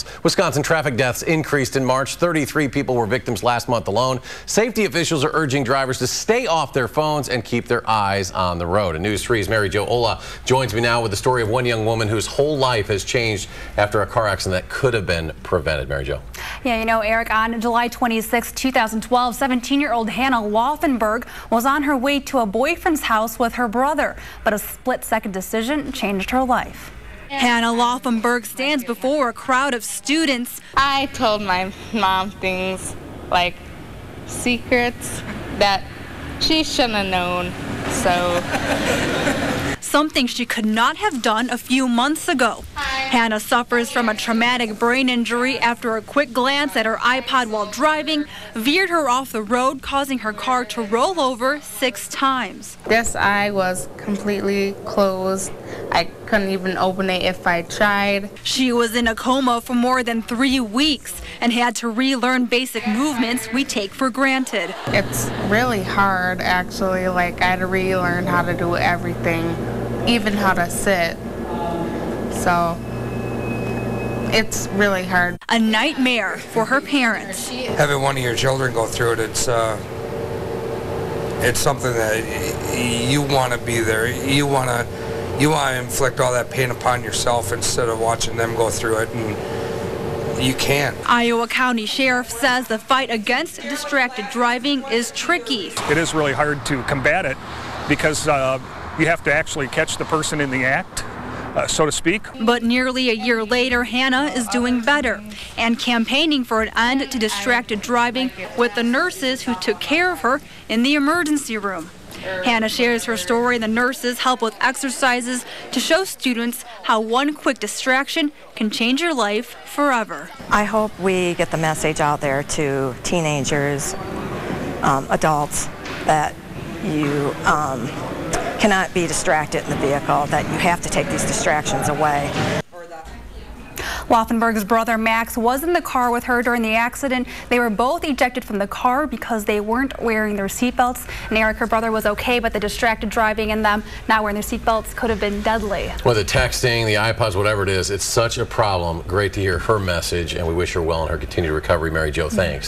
problems. Wisconsin traffic deaths increased in March. 33 people were victims last month alone. Safety officials are urging drivers to stay off their phones and keep their eyes on the road. And News 3's Mary Jo Ola joins me now with the story of one young woman whose whole life has changed after a car accident that could have been prevented. Mary Jo. Yeah, you know, Eric, on July 26, 2012, 17-year-old Hannah Laufenberg was on her way to a boyfriend's house with her brother, but a split-second decision changed her life. Hannah Laufenberg stands before a crowd of students. I told my mom things like secrets that she shouldn't have known, so. Something she could not have done a few months ago. Hannah suffers from a traumatic brain injury after a quick glance at her iPod while driving veered her off the road, causing her car to roll over 6 times. This eye was completely closed. I couldn't even open it if I tried. She was in a coma for more than 3 weeks and had to relearn basic movements we take for granted. It's really hard, actually. Like, I had to relearn how to do everything, even how to sit. So it's really hard. A nightmare for her parents. Having one of your children go through it, it's something that you want to be there. You want to inflict all that pain upon yourself instead of watching them go through it, and you can't. Iowa County Sheriff says the fight against distracted driving is tricky. It is really hard to combat it because you have to actually catch the person in the act, so to speak. But nearly a year later, Hannah is doing better and campaigning for an end to distracted driving with the nurses who took care of her in the emergency room. Hannah shares her story, and the nurses help with exercises to show students how one quick distraction can change your life forever. I hope we get the message out there to teenagers, adults, that you cannot be distracted in the vehicle, that you have to take these distractions away. Laufenberg's brother Max was in the car with her during the accident. They were both ejected from the car because they weren't wearing their seatbelts. And Eric, her brother, was okay, but the distracted driving and them not wearing their seatbelts could have been deadly. Well, the texting, the iPods, whatever it is, it's such a problem. Great to hear her message, and we wish her well in her continued recovery. Mary Jo, thanks.